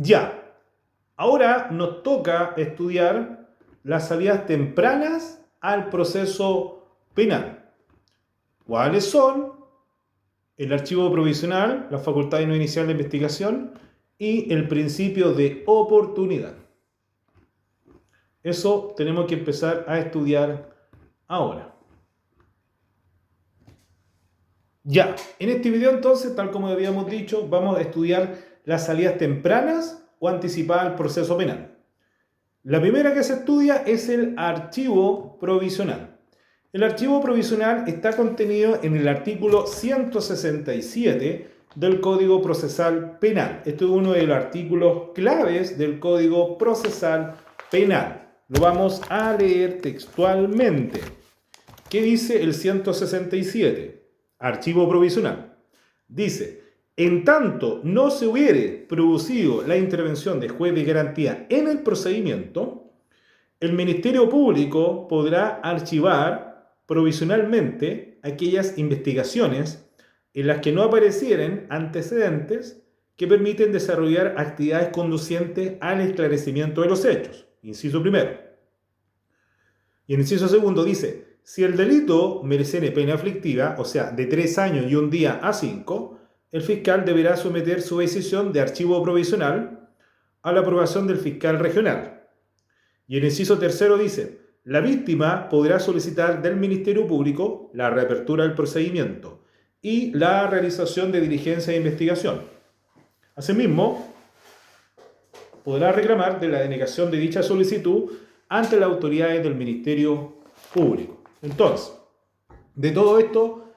Ya, ahora nos toca estudiar las salidas tempranas al proceso penal. ¿Cuáles son? El archivo provisional, la facultad no inicial de investigación y el principio de oportunidad. Eso tenemos que empezar a estudiar ahora. Ya, en este video entonces, tal como habíamos dicho, vamos a estudiar las salidas tempranas o anticipadas al proceso penal. La primera que se estudia es el archivo provisional. El archivo provisional está contenido en el artículo 167 del Código Procesal Penal. Este es uno de los artículos claves del Código Procesal Penal. Lo vamos a leer textualmente. ¿Qué dice el 167? Archivo provisional. Dice: en tanto no se hubiere producido la intervención de juez de garantía en el procedimiento, el Ministerio Público podrá archivar provisionalmente aquellas investigaciones en las que no aparecieren antecedentes que permiten desarrollar actividades conducientes al esclarecimiento de los hechos. Inciso primero. Y en el inciso segundo dice: si el delito mereciere pena aflictiva, o sea, de 3 años y un día a 5, el fiscal deberá someter su decisión de archivo provisional a la aprobación del fiscal regional. Y en el inciso tercero dice: la víctima podrá solicitar del Ministerio Público la reapertura del procedimiento y la realización de diligencia de investigación. Asimismo, podrá reclamar de la denegación de dicha solicitud ante las autoridades del Ministerio Público. Entonces, de todo esto,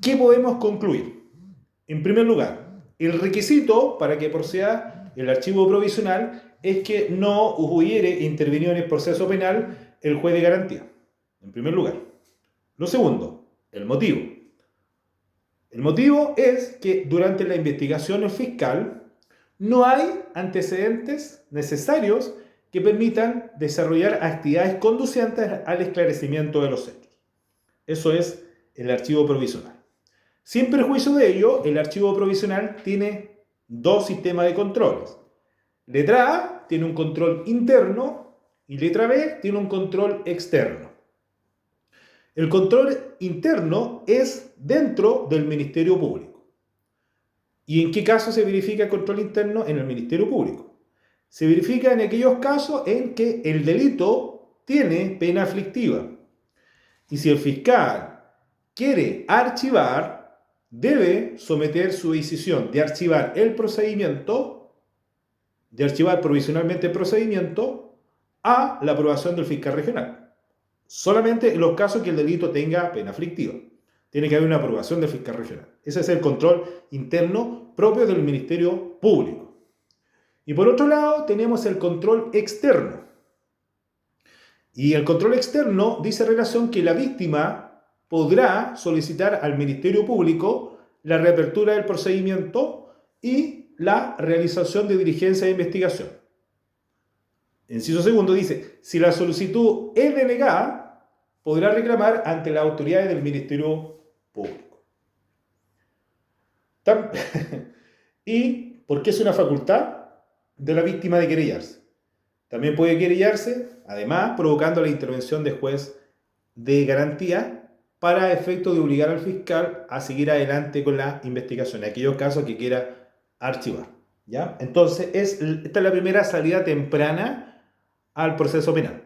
¿qué podemos concluir? En primer lugar, el requisito para que proceda el archivo provisional es que no hubiere intervenido en el proceso penal el juez de garantía. En primer lugar. Lo segundo, el motivo. El motivo es que durante la investigación fiscal no hay antecedentes necesarios que permitan desarrollar actividades conducentes al esclarecimiento de los hechos. Eso es el archivo provisional. Sin perjuicio de ello, el archivo provisional tiene dos sistemas de controles. Letra A tiene un control interno y letra B tiene un control externo. El control interno es dentro del Ministerio Público. ¿Y en qué caso se verifica el control interno? En el Ministerio Público. Se verifica en aquellos casos en que el delito tiene pena aflictiva. Y si el fiscal quiere archivar, debe someter su decisión de archivar el procedimiento, de archivar provisionalmente el procedimiento, a la aprobación del fiscal regional. Solamente en los casos que el delito tenga pena aflictiva. Tiene que haber una aprobación del fiscal regional. Ese es el control interno propio del Ministerio Público. Y por otro lado, tenemos el control externo. Y el control externo dice en relación que la víctima podrá solicitar al Ministerio Público la reapertura del procedimiento y la realización de diligencia de investigación. Inciso segundo dice: si la solicitud es denegada, podrá reclamar ante las autoridades del Ministerio Público. ¿Y por qué es una facultad de la víctima de querellarse? También puede querellarse, además, provocando la intervención de juez de garantía para efecto de obligar al fiscal a seguir adelante con la investigación, en aquellos casos que quiera archivar. ¿Ya? Entonces, esta es la primera salida temprana al proceso penal.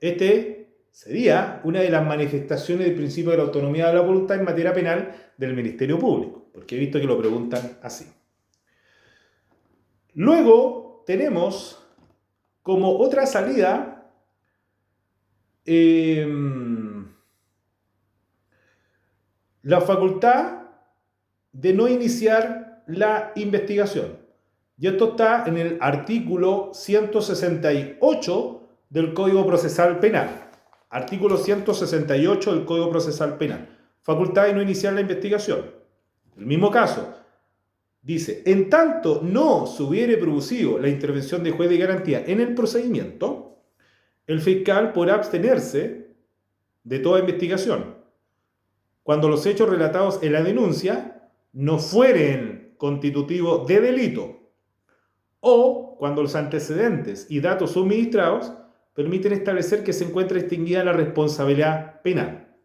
Este sería una de las manifestaciones del principio de la autonomía de la voluntad en materia penal del Ministerio Público, porque he visto que lo preguntan así. Luego tenemos como otra salida la facultad de no iniciar la investigación. Y esto está en el artículo 168 del Código Procesal Penal. Artículo 168 del Código Procesal Penal. Facultad de no iniciar la investigación. El mismo caso. Dice: en tanto no se hubiere producido la intervención de juez de garantía en el procedimiento, el fiscal podrá abstenerse de toda investigación cuando los hechos relatados en la denuncia no fueren constitutivos de delito o cuando los antecedentes y datos suministrados permiten establecer que se encuentra extinguida la responsabilidad penal.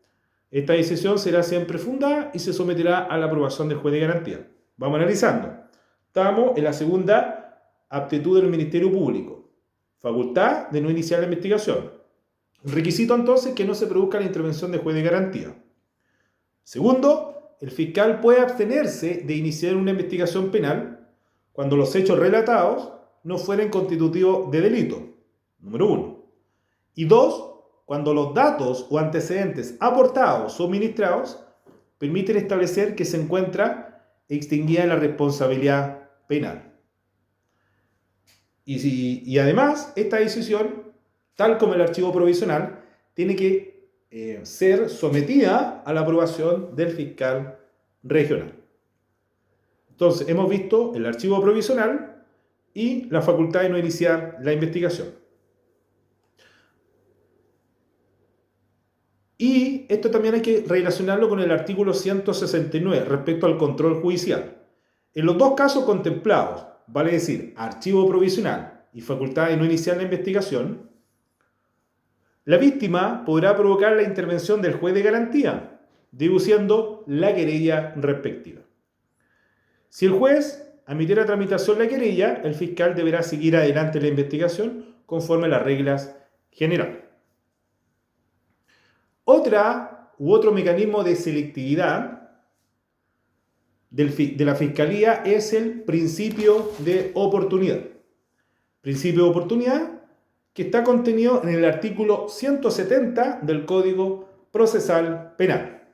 Esta decisión será siempre fundada y se someterá a la aprobación del juez de garantía. Vamos analizando. Estamos en la segunda aptitud del Ministerio Público. Facultad de no iniciar la investigación. Requisito entonces que no se produzca la intervención del juez de garantía. Segundo, el fiscal puede abstenerse de iniciar una investigación penal cuando los hechos relatados no fueren constitutivos de delito. Número 1. Y 2. Cuando los datos o antecedentes aportados o suministrados permiten establecer que se encuentra extinguida la responsabilidad penal. Y además, esta decisión, tal como el archivo provisional, tiene que ser sometida a la aprobación del fiscal regional. Entonces, hemos visto el archivo provisional y la facultad de no iniciar la investigación. Y esto también hay que relacionarlo con el artículo 169 respecto al control judicial. En los dos casos contemplados, vale decir, archivo provisional y facultad de no iniciar la investigación, la víctima podrá provocar la intervención del juez de garantía, deduciendo la querella respectiva. Si el juez admitiera tramitación la querella, el fiscal deberá seguir adelante la investigación conforme a las reglas generales. Otro mecanismo de selectividad de la Fiscalía es el principio de oportunidad. Principio de oportunidad que está contenido en el artículo 170 del Código Procesal Penal.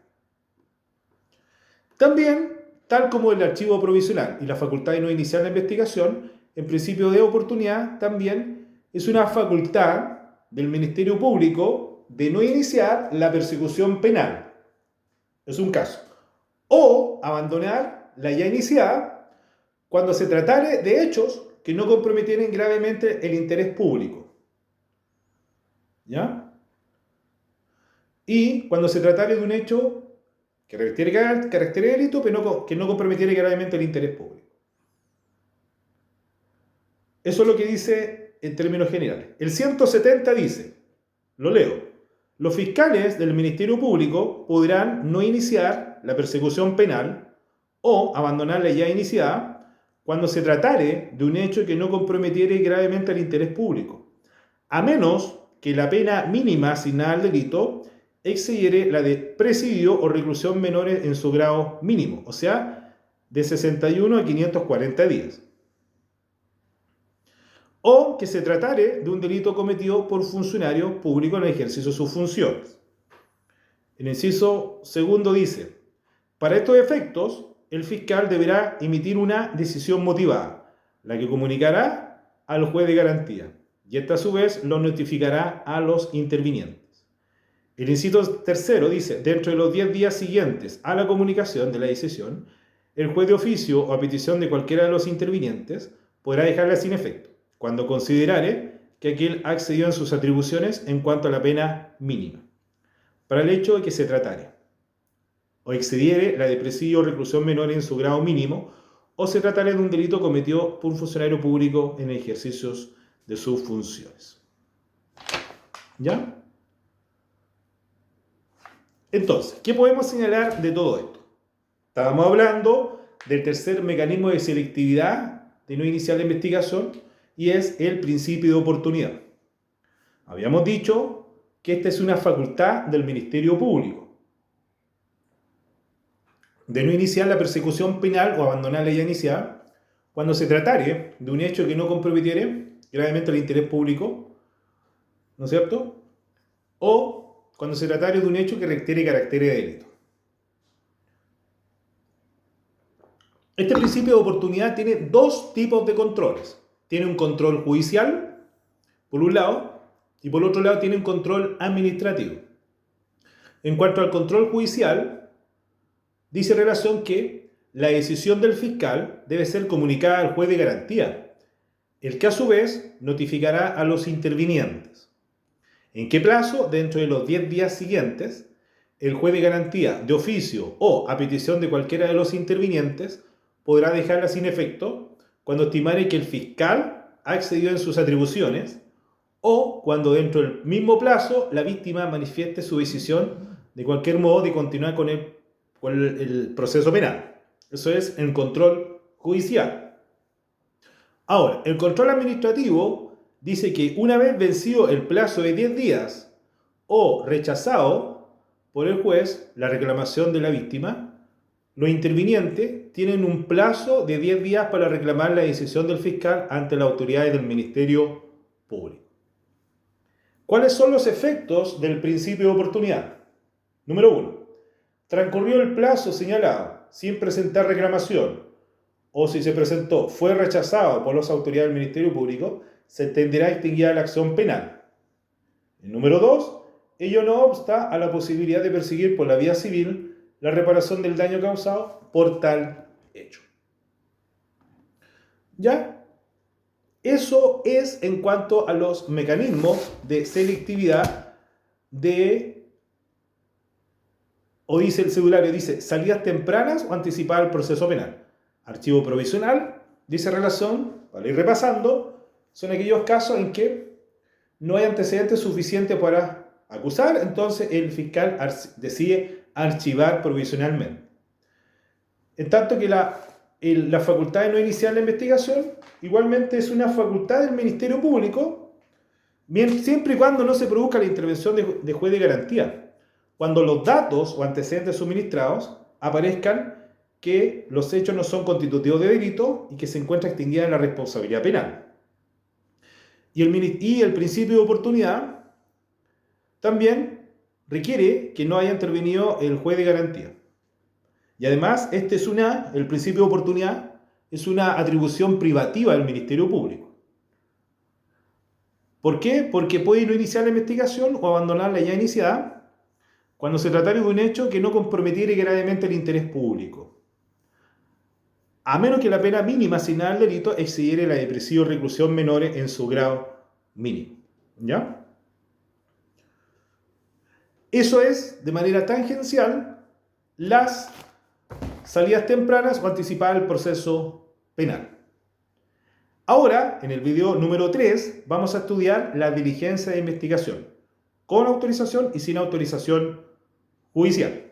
También, tal como el archivo provisional y la facultad de no iniciar la investigación, el principio de oportunidad también es una facultad del Ministerio Público de no iniciar la persecución penal. Es un caso. O abandonar la ya iniciada cuando se tratare de hechos que no comprometieren gravemente el interés público. ¿Ya? Y cuando se tratare de un hecho que requiere carácter de delito, pero que no comprometiere gravemente el interés público. Eso es lo que dice en términos generales. El 170 dice, lo leo, los fiscales del Ministerio Público podrán no iniciar la persecución penal o abandonar la ya iniciada cuando se tratare de un hecho que no comprometiere gravemente el interés público, a menos que la pena mínima asignada al delito excediere la de presidio o reclusión menores en su grado mínimo, o sea, de 61 a 540 días. O que se tratare de un delito cometido por funcionario público en el ejercicio de sus funciones. El inciso segundo dice, para estos efectos, el fiscal deberá emitir una decisión motivada, la que comunicará al juez de garantía, y esta a su vez lo notificará a los intervinientes. El inciso tercero dice, dentro de los 10 días siguientes a la comunicación de la decisión, el juez de oficio o a petición de cualquiera de los intervinientes podrá dejarla sin efecto, cuando considerare que aquel accedió en sus atribuciones en cuanto a la pena mínima, para el hecho de que se tratare, o excediere la de presidio o reclusión menor en su grado mínimo, o se tratare de un delito cometido por un funcionario público en ejercicios de sus funciones. ¿Ya? Entonces, ¿qué podemos señalar de todo esto? Estábamos hablando del tercer mecanismo de selectividad de no iniciar la investigación, y es el principio de oportunidad. Habíamos dicho que esta es una facultad del Ministerio Público de no iniciar la persecución penal o abandonar la ya iniciada cuando se tratare de un hecho que no comprometiere gravemente el interés público, ¿no es cierto? O cuando se tratare de un hecho que requiere carácter de delito. Este principio de oportunidad tiene dos tipos de controles. Tiene un control judicial, por un lado, y por otro lado tiene un control administrativo. En cuanto al control judicial, dice relación que la decisión del fiscal debe ser comunicada al juez de garantía, el que a su vez notificará a los intervinientes. ¿En qué plazo? Dentro de los 10 días siguientes, el juez de garantía, de oficio o a petición de cualquiera de los intervinientes, podrá dejarla sin efecto cuando estimare que el fiscal ha excedido en sus atribuciones o cuando dentro del mismo plazo la víctima manifieste su decisión de cualquier modo de continuar con el proceso penal. Eso es el control judicial. Ahora, el control administrativo dice que una vez vencido el plazo de 10 días o rechazado por el juez la reclamación de la víctima, los intervinientes tienen un plazo de 10 días para reclamar la decisión del fiscal ante las autoridades del Ministerio Público. ¿Cuáles son los efectos del principio de oportunidad? Número 1. Transcurrió el plazo señalado sin presentar reclamación o si se presentó fue rechazado por las autoridades del Ministerio Público, se entenderá extinguida la acción penal. El número 2. Ello no obsta a la posibilidad de perseguir por la vía civil la reparación del daño causado por tal hecho. ¿Ya? Eso es en cuanto a los mecanismos de selectividad o dice el cedulario, dice salidas tempranas o anticipadas al proceso penal. Archivo provisional, dice relación, para ir repasando, son aquellos casos en que no hay antecedentes suficientes para acusar, entonces el fiscal decide archivar provisionalmente. En tanto que la facultad de no iniciar la investigación, igualmente es una facultad del Ministerio Público, siempre y cuando no se produzca la intervención de juez de garantía. Cuando los datos o antecedentes suministrados aparezcan que los hechos no son constitutivos de delito y que se encuentra extinguida la responsabilidad penal. Y el principio de oportunidad también requiere que no haya intervenido el juez de garantía. Y además, el principio de oportunidad es una atribución privativa del Ministerio Público. ¿Por qué? Porque puede no iniciar la investigación o abandonarla ya iniciada cuando se tratara de un hecho que no comprometiera gravemente el interés público, a menos que la pena mínima asignada al delito excediera la de presidio o reclusión menores en su grado mínimo. ¿Ya? Eso es, de manera tangencial, las salidas tempranas o anticipadas al proceso penal. Ahora, en el video número 3, vamos a estudiar la diligencia de investigación, con autorización y sin autorización judicial.